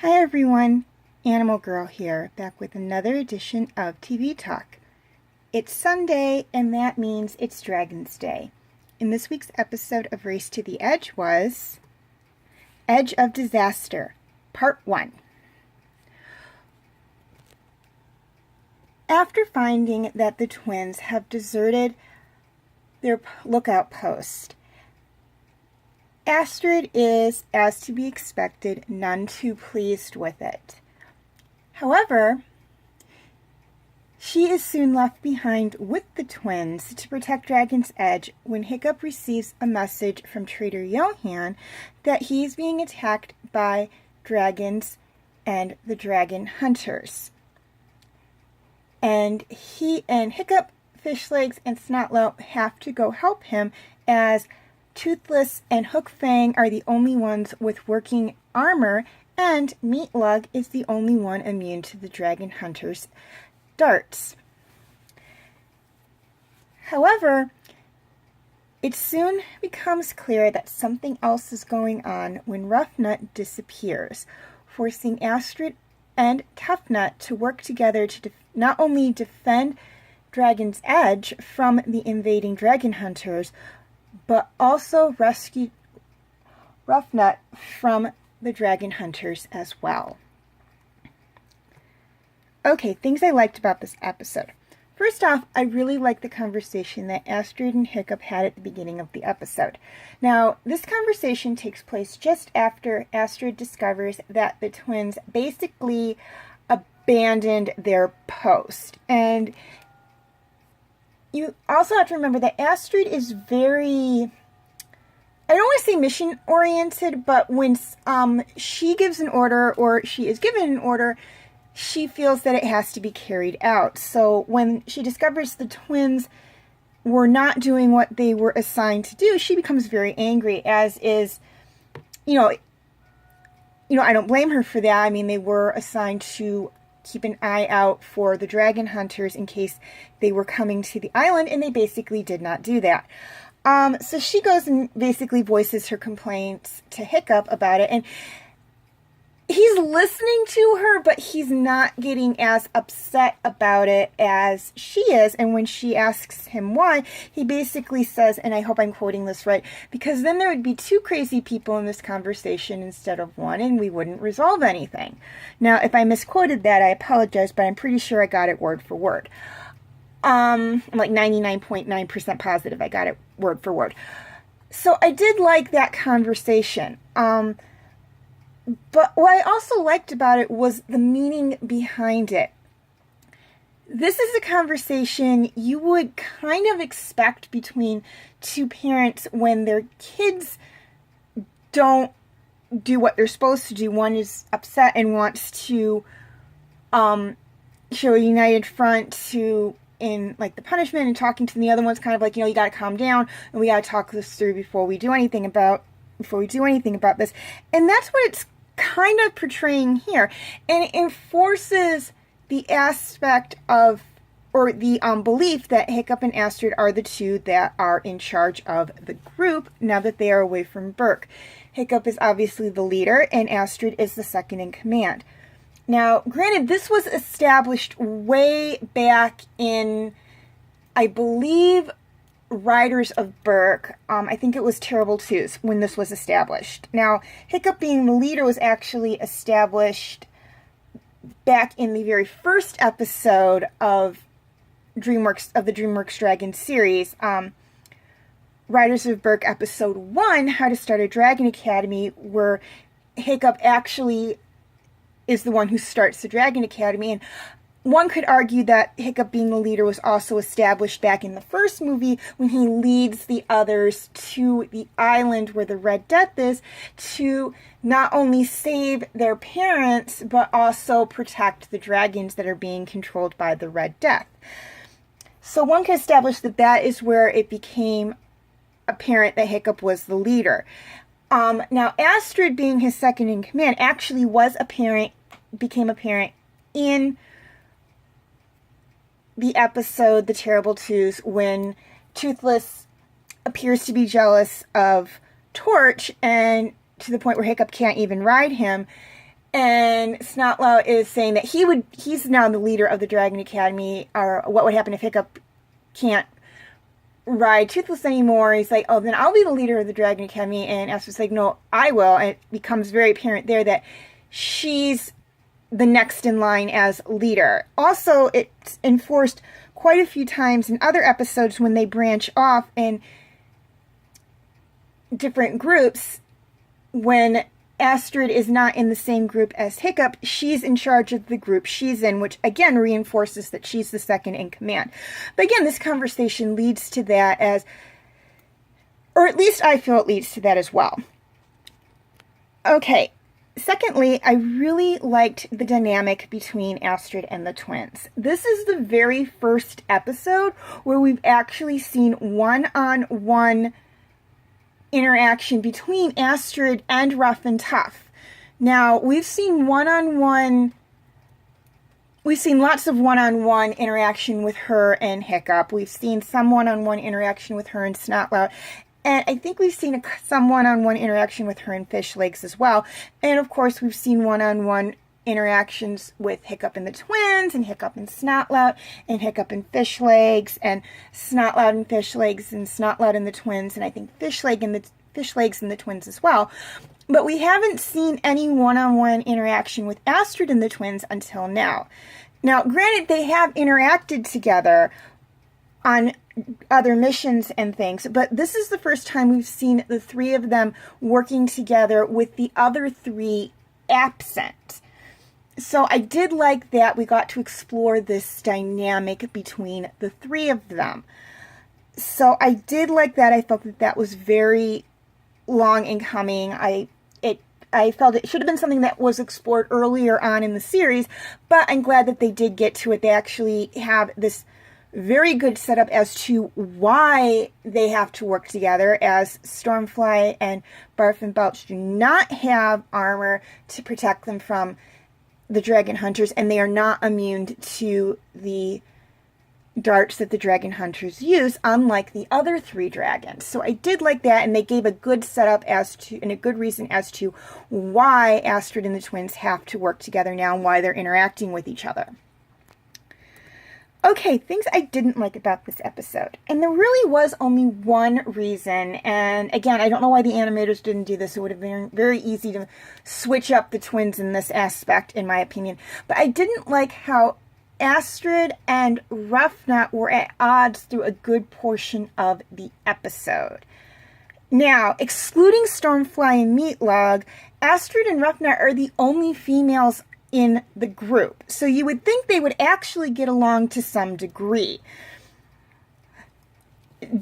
Hi everyone, Animal Girl here, back with another edition of TV Talk. It's Sunday, and that means it's Dragon's Day. And this week's episode of Race to the Edge was Edge of Disaster, Part 1. After finding that the twins have deserted their lookout post, Astrid is, as to be expected, none too pleased with it. However, she is soon left behind with the twins to protect Dragon's Edge when Hiccup receives a message from Trader Johann that he's being attacked by dragons and the dragon hunters. And he and Hiccup, Fishlegs, and Snotlow have to go help him, as Toothless and Hookfang are the only ones with working armor, and Meatlug is the only one immune to the dragon hunters' darts. However, it soon becomes clear that something else is going on when Ruffnut disappears, forcing Astrid and Tuffnut to work together to not only defend Dragon's Edge from the invading dragon hunters, but also rescue Ruffnut from the dragon hunters as well. Okay, things I liked about this episode. First off, I really liked the conversation that Astrid and Hiccup had at the beginning of the episode. Now, this conversation takes place just after Astrid discovers that the twins basically abandoned their post. And you also have to remember that Astrid is very, I don't want to say mission-oriented, but when she gives an order or she is given an order, she feels that it has to be carried out. So when she discovers the twins were not doing what they were assigned to do, she becomes very angry, as is, I don't blame her for that. I mean, they were assigned to keep an eye out for the dragon hunters in case they were coming to the island, and they basically did not do that. So she goes and basically voices her complaints to Hiccup about it, and he's listening to her, but he's not getting as upset about it as she is. And when she asks him why, he basically says, and I hope I'm quoting this right, because then there would be two crazy people in this conversation instead of one, and we wouldn't resolve anything. Now, if I misquoted that, I apologize, but I'm pretty sure I got it word for word. I'm like 99.9% positive I got it word for word. So I did like that conversation. But what I also liked about it was the meaning behind it. This is a conversation you would kind of expect between two parents when their kids don't do what they're supposed to do. One is upset and wants to show a united front in like the punishment and talking to them. The other one's kind of like, you got to calm down and we got to talk this through before we do anything about this. And that's what it's kind of portraying here, and it enforces the aspect of, or the belief that Hiccup and Astrid are the two that are in charge of the group now that they are away from Berk. Hiccup is obviously the leader, and Astrid is the second in command. Now, granted, this was established way back in, I believe, Riders of Berk. I think it was Terrible Twos when this was established. Now, Hiccup being the leader was actually established back in the very first episode of the DreamWorks Dragon series. Riders of Berk episode 1, How to Start a Dragon Academy, where Hiccup actually is the one who starts the Dragon Academy. And one could argue that Hiccup being the leader was also established back in the first movie when he leads the others to the island where the Red Death is to not only save their parents, but also protect the dragons that are being controlled by the Red Death. So one could establish that that is where it became apparent that Hiccup was the leader. Now, Astrid being his second in command actually became apparent in the episode The Terrible Twos, when Toothless appears to be jealous of Torch, and to the point where Hiccup can't even ride him, And Snotlout is saying that he's now the leader of the Dragon Academy, or what would happen if Hiccup can't ride Toothless anymore. He's like, oh, then I'll be the leader of the Dragon Academy. And Astrid's like, no, I will. And it becomes very apparent there that she's the next in line as leader. Also, it's enforced quite a few times in other episodes when they branch off in different groups. When Astrid is not in the same group as Hiccup, she's in charge of the group she's in, which again reinforces that she's the second in command. But again, this conversation leads to that or at least I feel it leads to that as well. Okay, secondly, I really liked the dynamic between Astrid and the twins. This is the very first episode where we've actually seen one-on-one interaction between Astrid and Ruff and Tuff. Now, we've seen lots of one-on-one interaction with her and Hiccup. We've seen some one-on-one interaction with her and Snotlout. And I think we've seen some one-on-one interaction with her and Fish Legs as well. And of course, we've seen one-on-one interactions with Hiccup and the twins, and Hiccup and Snotlout, and Hiccup and Fish Legs, and Snotlout and Fish Legs, and Snotlout and the twins, and I think Fish Legs and the twins as well. But we haven't seen any one-on-one interaction with Astrid and the twins until now. Now, granted, they have interacted together on other missions and things, but this is the first time we've seen the three of them working together with the other three absent. So I did like that we got to explore this dynamic between the three of them. So I did like that. I felt that that was very long in coming. I felt it should have been something that was explored earlier on in the series, but I'm glad that they did get to it. They actually have this very good setup as to why they have to work together, as Stormfly and Barf and Belch do not have armor to protect them from the dragon hunters, and they are not immune to the darts that the dragon hunters use, unlike the other three dragons. So I did like that, and they gave a good setup and a good reason as to why Astrid and the twins have to work together now and why they're interacting with each other. Okay, things I didn't like about this episode. And there really was only one reason. And again, I don't know why the animators didn't do this. It would have been very easy to switch up the twins in this aspect, in my opinion. But I didn't like how Astrid and Ruffnut were at odds through a good portion of the episode. Now, excluding Stormfly and Meatlog, Astrid and Ruffnut are the only females in the group. So you would think they would actually get along to some degree,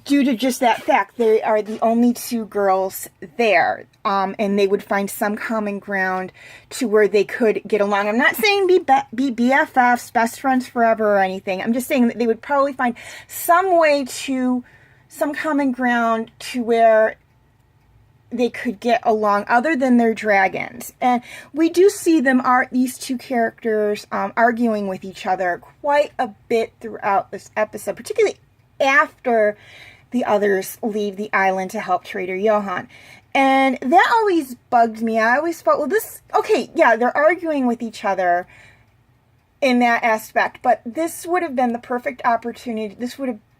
due to just that fact. They are the only two girls there, and they would find some common ground to where they could get along. I'm not saying be BFFs, best friends forever or anything. I'm just saying that they would probably find some common ground to where they could get along other than their dragons. And we do see these two characters arguing with each other quite a bit throughout this episode, particularly after the others leave the island to help Trader Johann. And that always bugged me. I always felt, they're arguing with each other in that aspect, but this would have been the perfect opportunity.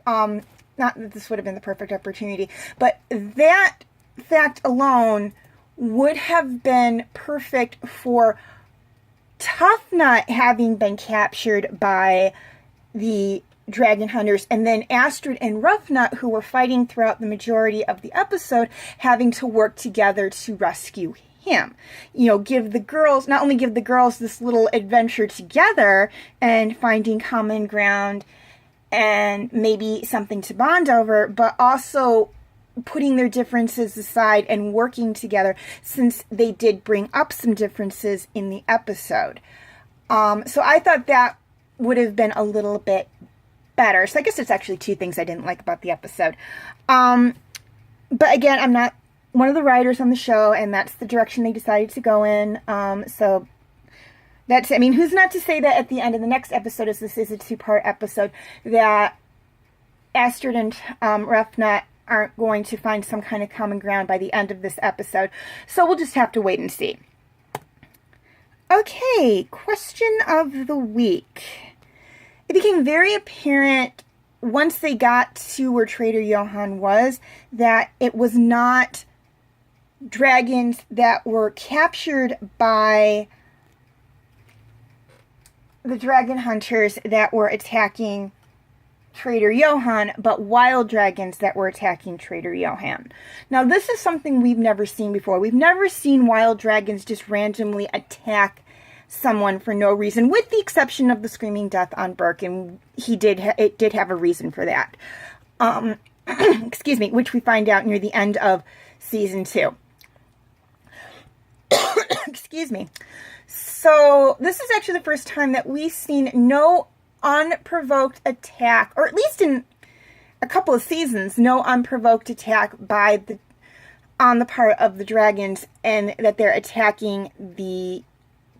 Not that this would have been the perfect opportunity, but that fact alone would have been perfect for Tuffnut having been captured by the dragon hunters, and then Astrid and Ruffnut, who were fighting throughout the majority of the episode, having to work together to rescue him. Not only give the girls this little adventure together and finding common ground and maybe something to bond over, but also putting their differences aside and working together, since they did bring up some differences in the episode. So I thought that would have been a little bit better. So I guess it's actually two things I didn't like about the episode. But again, I'm not one of the writers on the show, and that's the direction they decided to go in. So that's, who's not to say that at the end of the next episode, as this is a two-part episode, that Astrid and Ruffnut aren't going to find some kind of common ground by the end of this episode. So we'll just have to wait and see. Okay, question of the week. It became very apparent once they got to where Trader Johann was that it was not dragons that were captured by the dragon hunters that were attacking Trader Johann, but wild dragons that were attacking Trader Johann. Now, this is something we've never seen before. We've never seen wild dragons just randomly attack someone for no reason, with the exception of the screaming death on Burke, and it did have a reason for that. Excuse me, which we find out near the end of season 2. Excuse me. So this is actually the first time that we've seen no unprovoked attack, or at least in a couple of seasons, no unprovoked attack on the part of the dragons, and that they're attacking the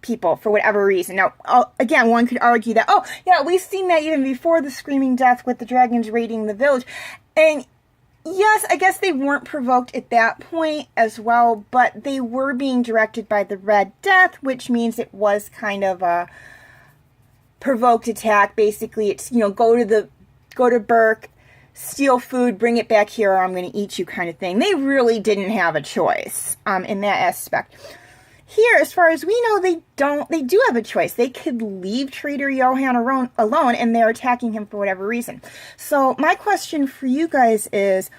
people for whatever reason. Now, again, one could argue that, oh, yeah, we've seen that even before the screaming death with the dragons raiding the village. And yes, I guess they weren't provoked at that point as well, but they were being directed by the Red Death, which means it was kind of a provoked attack. Basically, it's, go to Burke, steal food, bring it back here, or I'm going to eat you kind of thing. They really didn't have a choice in that aspect. Here, as far as we know, they do have a choice. They could leave Trader Johann alone, and they're attacking him for whatever reason. So my question for you guys is,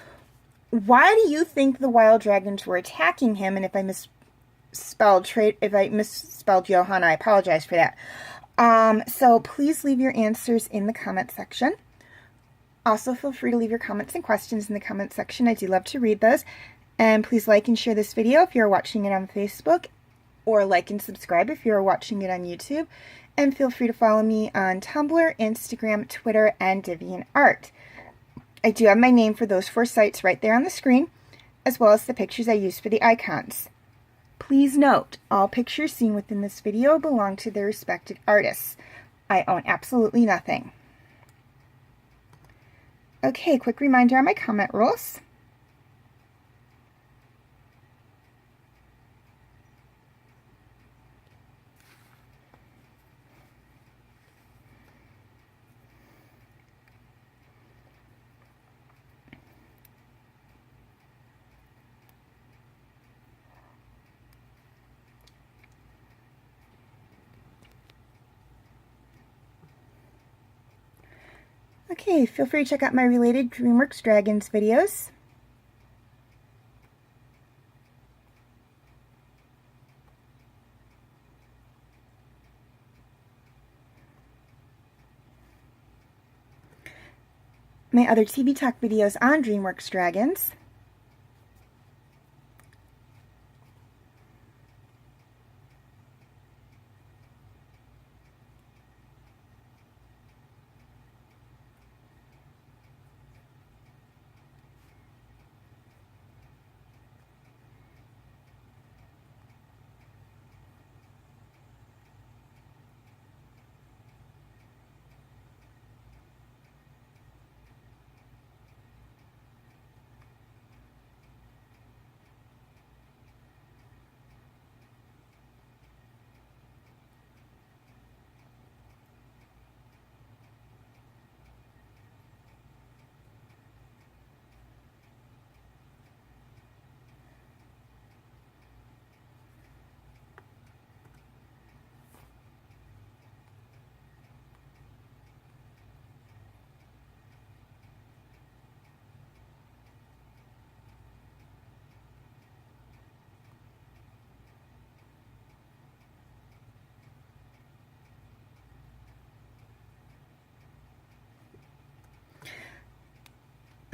why do you think the wild dragons were attacking him? And if I misspelled Johann, I apologize for that. So please leave your answers in the comment section. Also, feel free to leave your comments and questions in the comment section. I do love to read those. And please like and share this video if you're watching it on Facebook, or like and subscribe if you're watching it on YouTube. And feel free to follow me on Tumblr, Instagram, Twitter, and DeviantArt. I do have my name for those 4 sites right there on the screen, as well as the pictures I use for the icons. Please note, all pictures seen within this video belong to their respected artists. I own absolutely nothing. Okay, quick reminder on my comment rules. Okay, feel free to check out my related DreamWorks Dragons videos. My other TV Talk videos on DreamWorks Dragons.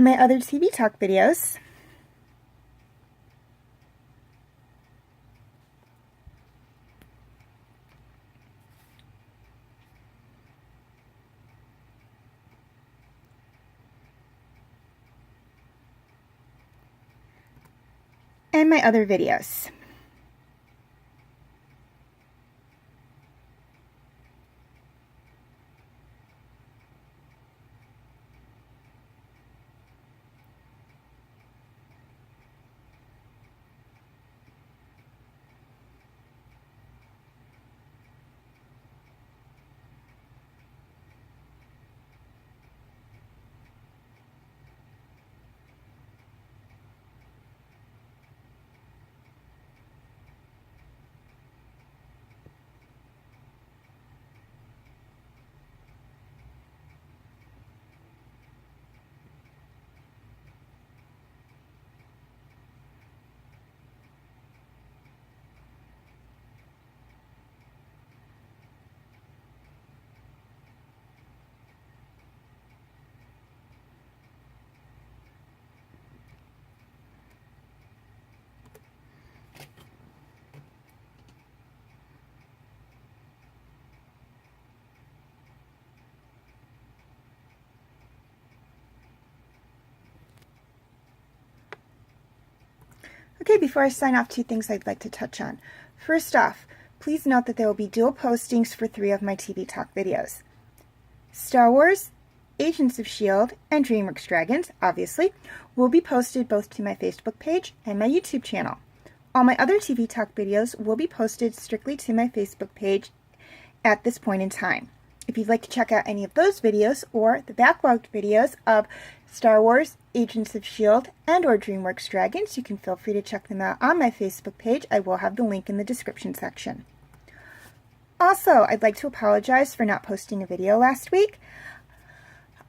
My other TV Talk videos. And my other videos. Okay, before I sign off, 2 things I'd like to touch on. First off, please note that there will be dual postings for 3 of my TV Talk videos. Star Wars, Agents of S.H.I.E.L.D., and DreamWorks Dragons, obviously, will be posted both to my Facebook page and my YouTube channel. All my other TV Talk videos will be posted strictly to my Facebook page at this point in time. If you'd like to check out any of those videos or the backlogged videos of Star Wars, Agents of S.H.I.E.L.D., and or DreamWorks Dragons, you can feel free to check them out on my Facebook page. I will have the link in the description section. Also, I'd like to apologize for not posting a video last week.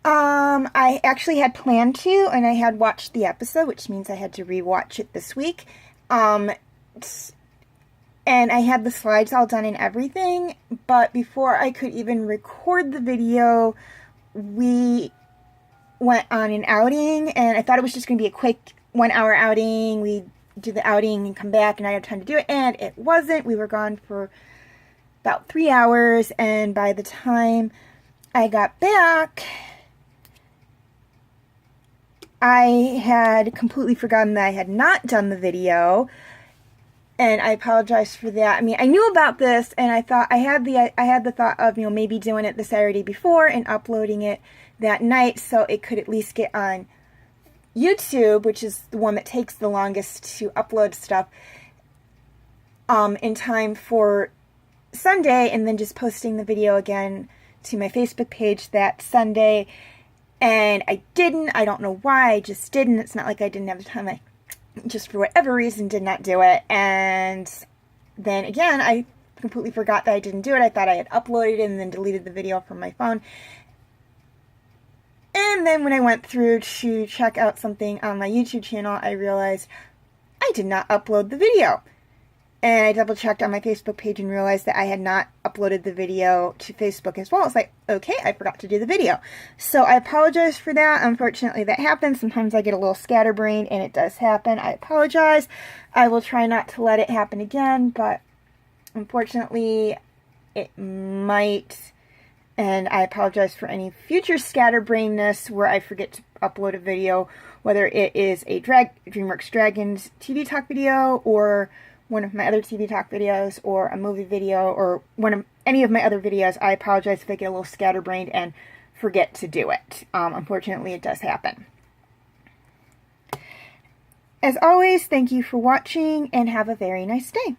I actually had planned to, and I had watched the episode, which means I had to rewatch it this week. And I had the slides all done and everything, but before I could even record the video, we went on an outing, and I thought it was just going to be a quick 1-hour outing. We do the outing and come back, and I had time to do it, and it wasn't. We were gone for about 3 hours, and by the time I got back, I had completely forgotten that I had not done the video, and I apologize for that. I mean, I knew about this, and I thought I had the thought of, maybe doing it the Saturday before and uploading it that night so it could at least get on YouTube, which is the one that takes the longest to upload stuff, in time for Sunday, and then just posting the video again to my Facebook page that Sunday. And I didn't. I don't know why. I just didn't. It's not like I didn't have the time. I just, for whatever reason, did not do it. And then again, I completely forgot that I didn't do it. I thought I had uploaded it and then deleted the video from my phone. And then when I went through to check out something on my YouTube channel, I realized I did not upload the video. And I double checked on my Facebook page and realized that I had not uploaded the video to Facebook as well. It's like, okay, I forgot to do the video. So I apologize for that. Unfortunately, that happens. Sometimes I get a little scatterbrained, and it does happen. I apologize. I will try not to let it happen again, but unfortunately, it might. And I apologize for any future scatterbrainness where I forget to upload a video, whether it is a DreamWorks Dragons TV Talk video, or one of my other TV Talk videos, or a movie video, or any of my other videos. I apologize if I get a little scatterbrained and forget to do it. Unfortunately, it does happen. As always, thank you for watching, and have a very nice day.